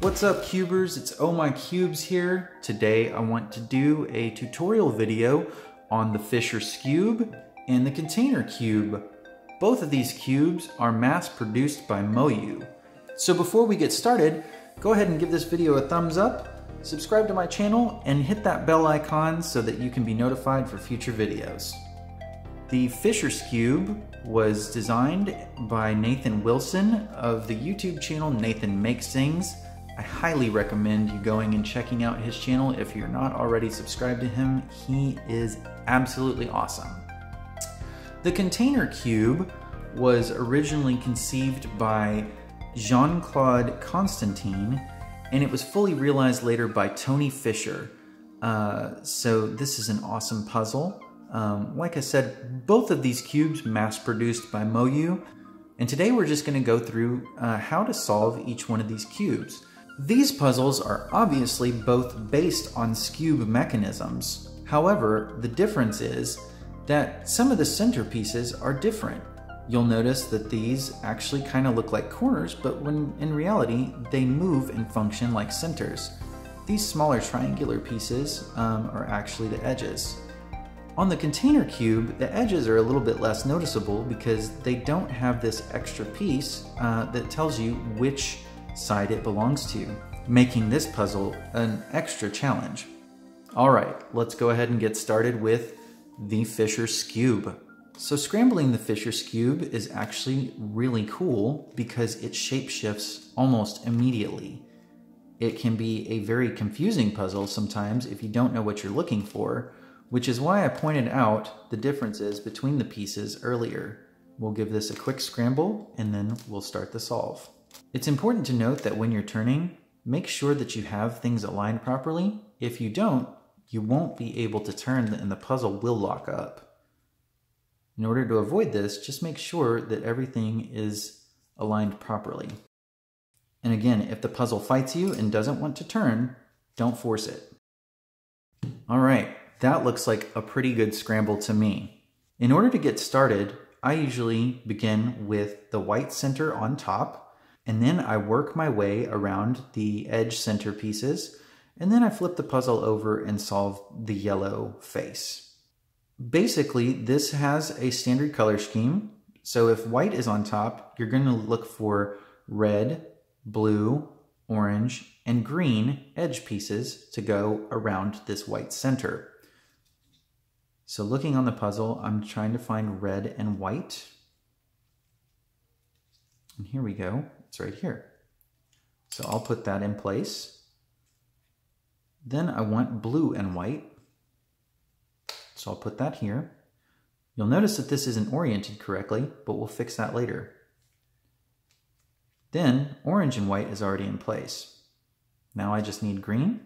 What's up, cubers? It's Oh.My.Cubes here. Today I want to do a tutorial video on the Fisher Skewb and the Container Cube. Both of these cubes are mass produced by MoYu. So before we get started, go ahead and give this video a thumbs up, subscribe to my channel, and hit that bell icon so that you can be notified for future videos. The Fisher Skewb was designed by Nathan Wilson of the YouTube channel Nathan Makes Things. I highly recommend you going and checking out his channel if you're not already subscribed to him. He is absolutely awesome. The Container Cube was originally conceived by Jean-Claude Constantine, and it was fully realized later by Tony Fisher. So this is an awesome puzzle. Like I said, both of these cubes mass-produced by MoYu, and today we're just going to go through how to solve each one of these cubes. These puzzles are obviously both based on Skewb mechanisms. However, the difference is that some of the centerpieces are different. You'll notice that these actually kind of look like corners, but when in reality, they move and function like centers. These smaller triangular pieces are actually the edges. On the Container Cube, the edges are a little bit less noticeable because they don't have this extra piece that tells you which side it belongs to, making this puzzle an extra challenge. All right, let's go ahead and get started with the Fisher Skewb. So scrambling the Fisher Skewb is actually really cool because it shapeshifts almost immediately. It can be a very confusing puzzle sometimes if you don't know what you're looking for, which is why I pointed out the differences between the pieces earlier. We'll give this a quick scramble and then we'll start the solve. It's important to note that when you're turning, make sure that you have things aligned properly. If you don't, you won't be able to turn and the puzzle will lock up. In order to avoid this, just make sure that everything is aligned properly. And again, if the puzzle fights you and doesn't want to turn, don't force it. All right, that looks like a pretty good scramble to me. In order to get started, I usually begin with the white center on top, and then I work my way around the edge center pieces, and then I flip the puzzle over and solve the yellow face. Basically, this has a standard color scheme. So if white is on top, you're going to look for red, blue, orange, and green edge pieces to go around this white center. So looking on the puzzle, I'm trying to find red and white. And here we go. It's right here. So I'll put that in place. Then I want blue and white. So I'll put that here. You'll notice that this isn't oriented correctly, but we'll fix that later. Then orange and white is already in place. Now I just need green,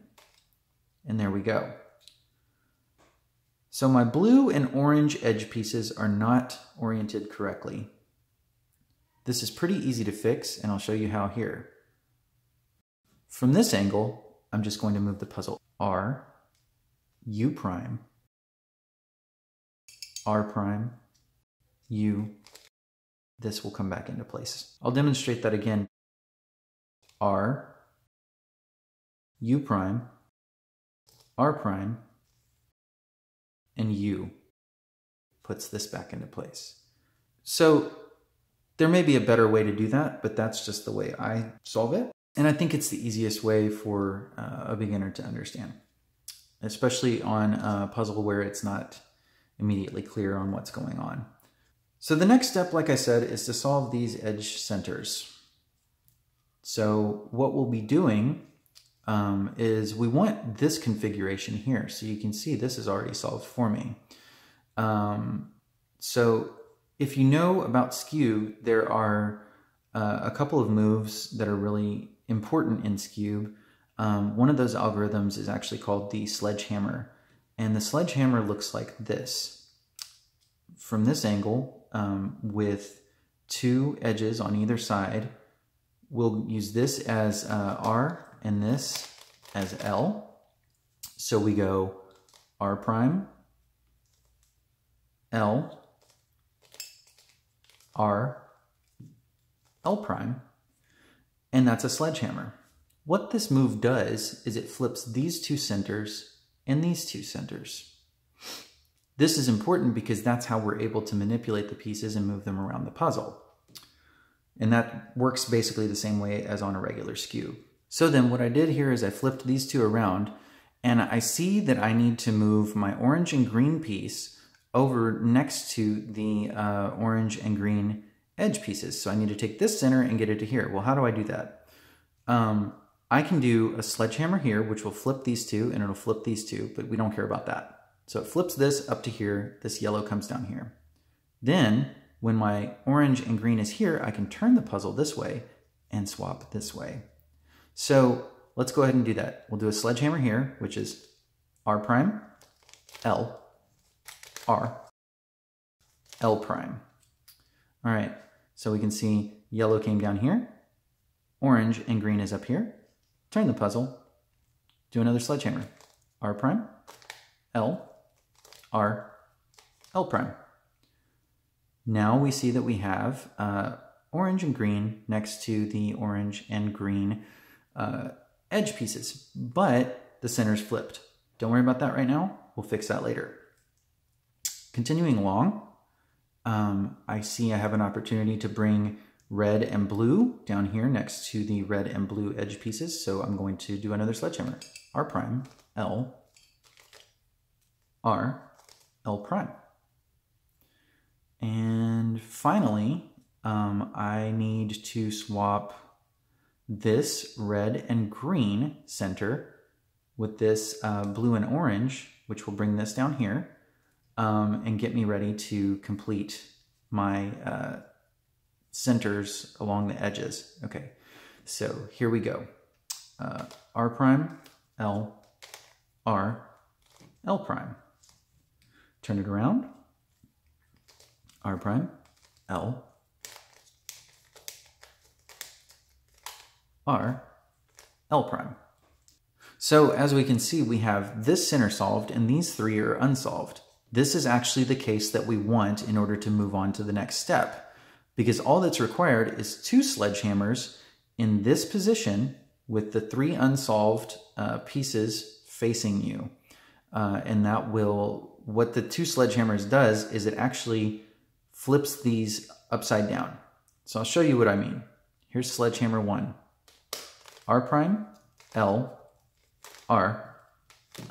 and there we go. So my blue and orange edge pieces are not oriented correctly. This is pretty easy to fix, and I'll show you how here. From this angle, I'm just going to move the puzzle R, U prime, R prime, U. This will come back into place. I'll demonstrate that again. R, U prime, R prime, and U puts this back into place. So there may be a better way to do that, but that's just the way I solve it. And I think it's the easiest way for a beginner to understand, especially on a puzzle where it's not immediately clear on what's going on. So the next step, like I said, is to solve these edge centers. So what we'll be doing is we want this configuration here. So you can see this is already solved for me. So if you know about Skewb, there are a couple of moves that are really important in Skewb. One of those algorithms is actually called the sledgehammer. And the sledgehammer looks like this. From this angle, with two edges on either side, we'll use this as R and this as L. So we go R prime, L, R, L prime, and that's a sledgehammer. What this move does is it flips these two centers and these two centers. This is important because that's how we're able to manipulate the pieces and move them around the puzzle. And that works basically the same way as on a regular skew. So then what I did here is I flipped these two around, and I see that I need to move my orange and green piece over next to the orange and green edge pieces. So I need to take this center and get it to here. Well, how do I do that? I can do a sledgehammer here, which will flip these two, and it'll flip these two, but we don't care about that. So it flips this up to here, this yellow comes down here. Then, when my orange and green is here, I can turn the puzzle this way and swap this way. So let's go ahead and do that. We'll do a sledgehammer here, which is R prime, L, R, L prime. All right, so we can see yellow came down here, orange and green is up here. Turn the puzzle, do another sledgehammer. R prime, L, R, L prime. Now we see that we have orange and green next to the orange and green edge pieces, but the center's flipped. Don't worry about that right now. We'll fix that later. Continuing along, I see I have an opportunity to bring red and blue down here next to the red and blue edge pieces. So I'm going to do another sledgehammer. R prime, L, R, L prime. And finally, I need to swap this red and green center with this blue and orange, which will bring this down here, and get me ready to complete my centers along the edges. Okay, so here we go. R prime, L, R, L prime. Turn it around. R prime, L, R, L prime. So as we can see, we have this center solved and these three are unsolved. This is actually the case that we want in order to move on to the next step, because all that's required is two sledgehammers in this position with the three unsolved pieces facing you. And that will, what the two sledgehammers does is it actually flips these upside down. So I'll show you what I mean. Here's sledgehammer 1. R prime, L, R,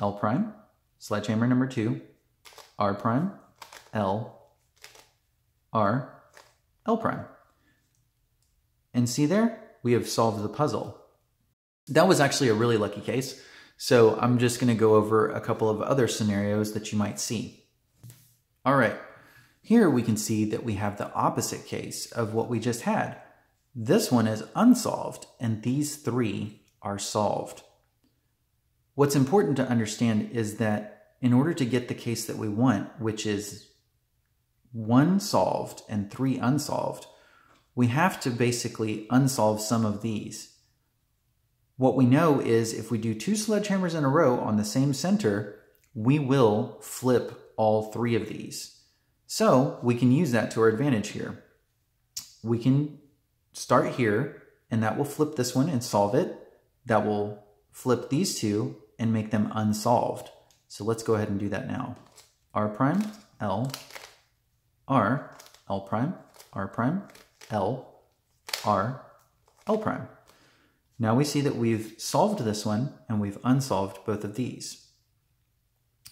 L prime. Sledgehammer number 2. R prime, L, R, L prime. And see there? We have solved the puzzle. That was actually a really lucky case. So I'm just going to go over a couple of other scenarios that you might see. All right. Here we can see that we have the opposite case of what we just had. This one is unsolved, and these three are solved. What's important to understand is that in order to get the case that we want, which is 1 solved and 3 unsolved, we have to basically unsolve some of these. What we know is if we do 2 sledgehammers in a row on the same center, we will flip all 3 of these. So we can use that to our advantage here. We can start here, and that will flip this one and solve it. That will flip these two and make them unsolved. So let's go ahead and do that now. R prime, L, R, L prime, R prime, L, R, L prime. Now we see that we've solved this one and we've unsolved both of these.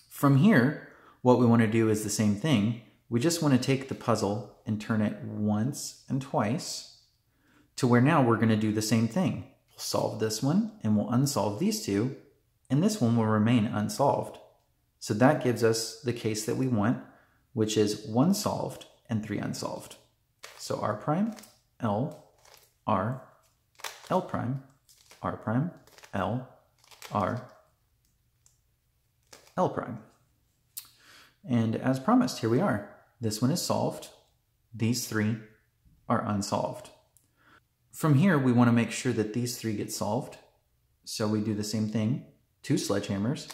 From here, what we want to do is the same thing. We just want to take the puzzle and turn it once and twice to where now we're going to do the same thing. We'll solve this one and we'll unsolve these two, and this one will remain unsolved. So that gives us the case that we want, which is 1 solved and 3 unsolved. So R prime, L, R, L prime, R prime, L, R, L prime. And as promised, here we are. This one is solved. These 3 are unsolved. From here, we want to make sure that these 3 get solved. So we do the same thing. 2 sledgehammers.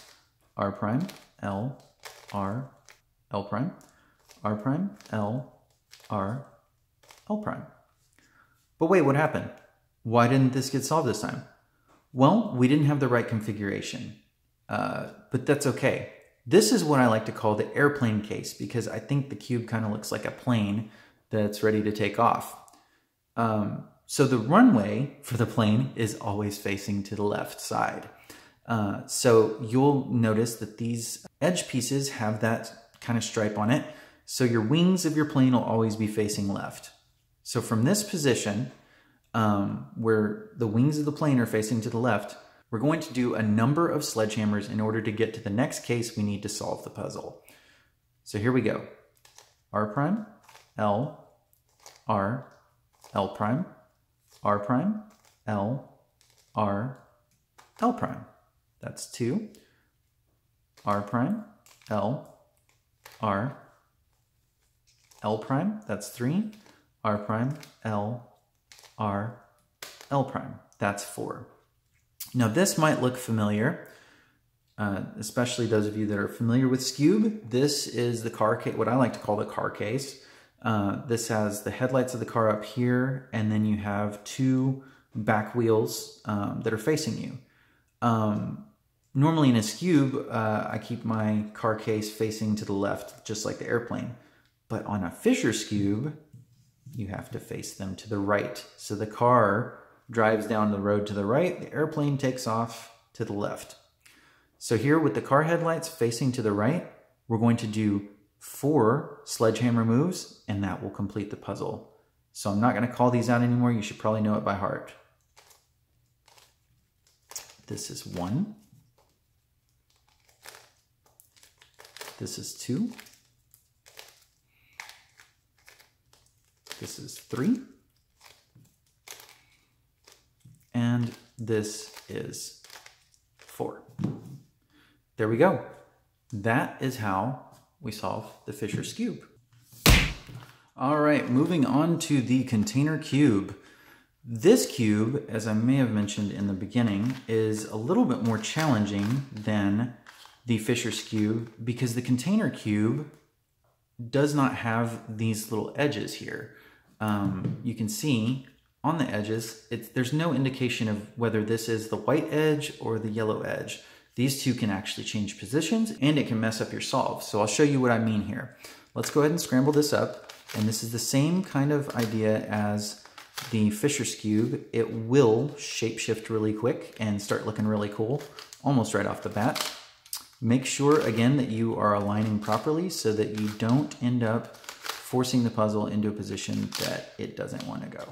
R prime, L, R, L prime. R prime, L, R, L prime. But wait, what happened? Why didn't this get solved this time? Well, we didn't have the right configuration, but that's okay. This is what I like to call the airplane case because I think the cube kind of looks like a plane that's ready to take off. So the runway for the plane is always facing to the left side. So you'll notice that these edge pieces have that kind of stripe on it. So your wings of your plane will always be facing left. So from this position, where the wings of the plane are facing to the left, we're going to do a number of sledgehammers in order to get to the next case we need to solve the puzzle. So here we go. R prime, L, R, L prime, R prime, L, R, L prime. That's 2. R prime, L, R, L prime. That's 3. R prime, L, R, L prime. That's 4. Now this might look familiar, especially those of you that are familiar with Skewb. This is the car case, what I like to call the car case. This has the headlights of the car up here, and then you have 2 back wheels that are facing you. Normally in a Skewb, I keep my car case facing to the left, just like the airplane. But on a Fisher Skewb, you have to face them to the right. So the car drives down the road to the right, the airplane takes off to the left. So here with the car headlights facing to the right, we're going to do 4 sledgehammer moves, and that will complete the puzzle. So I'm not going to call these out anymore. You should probably know it by heart. This is 1. This is 2. This is 3. And this is 4. There we go. That is how we solve the Fisher Skewb. All right, moving on to the container cube. This cube, as I may have mentioned in the beginning, is a little bit more challenging than the Fisher Skewb because the container cube does not have these little edges here. You can see on the edges, there's no indication of whether this is the white edge or the yellow edge. These two can actually change positions and it can mess up your solve. So I'll show you what I mean here. Let's go ahead and scramble this up. And this is the same kind of idea as the Fisher Skewb. It will shapeshift really quick and start looking really cool, almost right off the bat. Make sure, again, that you are aligning properly so that you don't end up forcing the puzzle into a position that it doesn't want to go.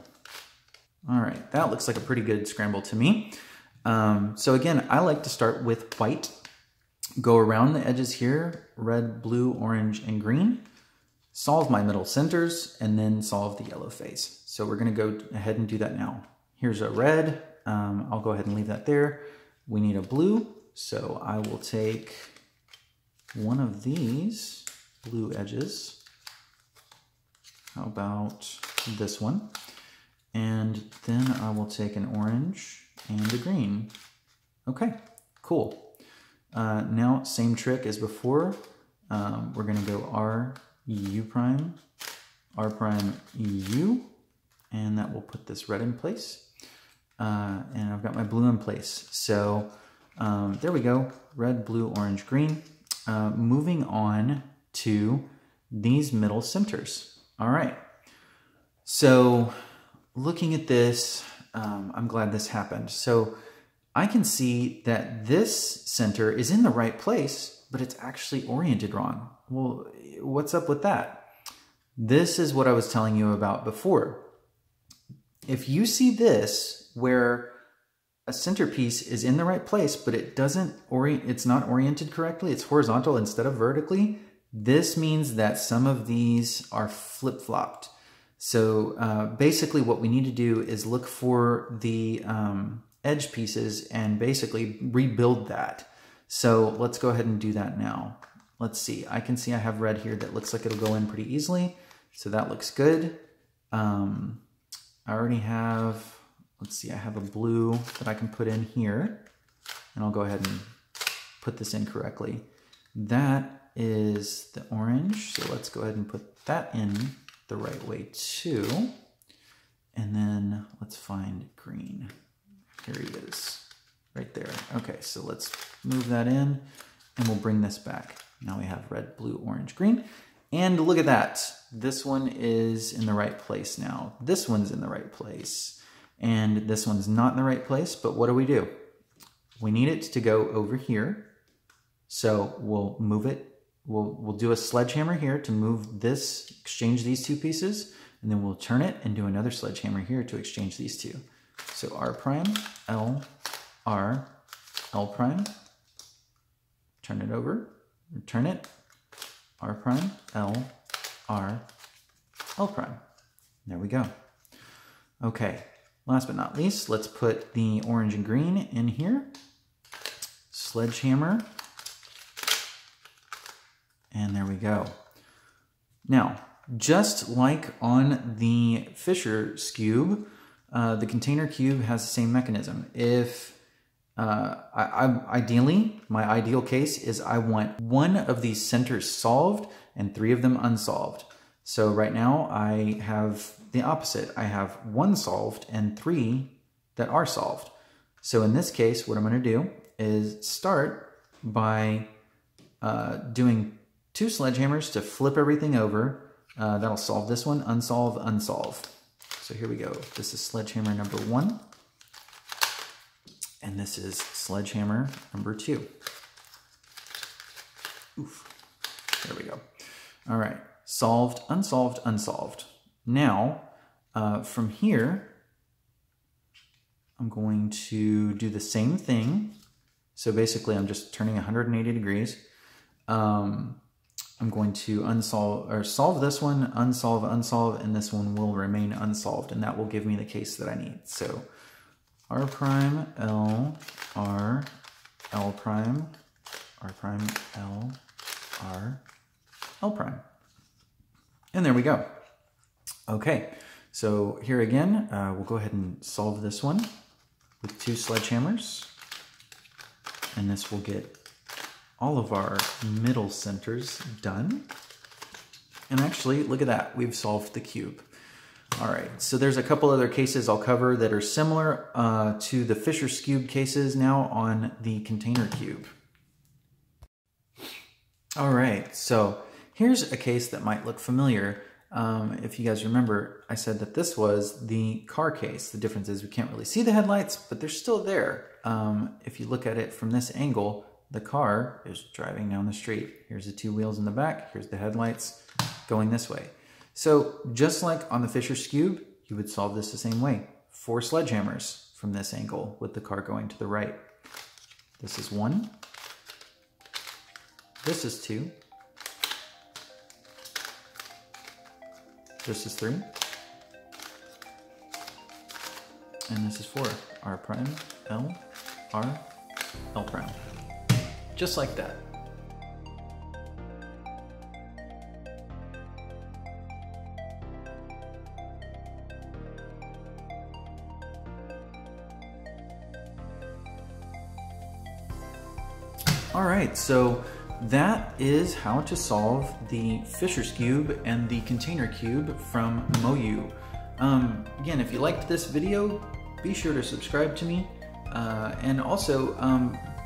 All right, that looks like a pretty good scramble to me. So again, I like to start with white, go around the edges here, red, blue, orange, and green, solve my middle centers, and then solve the yellow face. So we're gonna go ahead and do that now. Here's a red, I'll go ahead and leave that there. We need a blue, so I will take one of these blue edges. How about this one? And then I will take an orange and a green. Okay, cool. Now, same trick as before. We're gonna go R, U prime, R prime, U, and that will put this red in place. And I've got my blue in place. So there we go, red, blue, orange, green. Moving on to these middle centers. All right, so looking at this, I'm glad this happened. So I can see that this center is in the right place, but it's actually oriented wrong. Well, what's up with that? This is what I was telling you about before. If you see this, where a centerpiece is in the right place, but it's not oriented correctly, it's horizontal instead of vertically, this means that some of these are flip-flopped. So basically what we need to do is look for the edge pieces and basically rebuild that. So let's go ahead and do that now. Let's see, I can see I have red here that looks like it'll go in pretty easily. So that looks good. I already have, let's see, I have a blue that I can put in here. And I'll go ahead and put this in correctly. That is the orange, so let's go ahead and put that in the right way too. And then let's find green. Here he is. right there. Okay, so let's move that in and we'll bring this back. Now we have red, blue, orange, green. And look at that. This one is in the right place now. This one's in the right place. And this one's not in the right place, but what do? We need it to go over here. So we'll move it. We'll do a sledgehammer here to move this, exchange these two pieces, and then we'll turn it and do another sledgehammer here to exchange these two. So R prime, L, R, L prime, turn it over, return it, R prime, L, R, L prime. There we go. Okay, last but not least, let's put the orange and green in here. Sledgehammer. And there we go. Now, just like on the Fisher Skewb, the container cube has the same mechanism. If ideally, my ideal case is I want one of these centers solved and 3 of them unsolved. So right now I have the opposite. I have 1 solved and 3 that are solved. So in this case, what I'm going to do is start by doing 2 sledgehammers to flip everything over. That'll solve this one, unsolve, unsolve. So here we go. This is sledgehammer number 1. And this is sledgehammer number 2. Oof. There we go. All right. Solved, unsolved, unsolved. Now, from here, I'm going to do the same thing. So basically, I'm just turning 180 degrees. I'm going to solve this one, unsolve, unsolve, and this one will remain unsolved, and that will give me the case that I need. So R prime, L, R, L prime, R prime, L, R, L prime. And there we go. Okay, so here again, we'll go ahead and solve this one with 2 sledgehammers, and this will get all of our middle centers done. And actually, look at that, we've solved the cube. All right, so there's a couple other cases I'll cover that are similar to the Fisher Skewb cases now on the container cube. All right, so here's a case that might look familiar. If you guys remember, I said that this was the car case. The difference is we can't really see the headlights, but they're still there. If you look at it from this angle, the car is driving down the street. Here's the 2 wheels in the back. Here's the headlights going this way. So just like on the Fisher Skewb, you would solve this the same way. 4 sledgehammers from this angle with the car going to the right. This is 1. This is 2. This is 3. And this is 4. R prime, L, R, L prime. Just like that. All right, so that is how to solve the Fisher Skewb and the container cube from MoYu. Again, if you liked this video, be sure to subscribe to me. And also,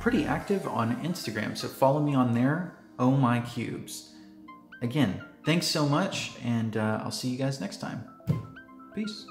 pretty active on Instagram, so follow me on there, Oh.My.Cubes. Again, thanks so much, and I'll see you guys next time. Peace.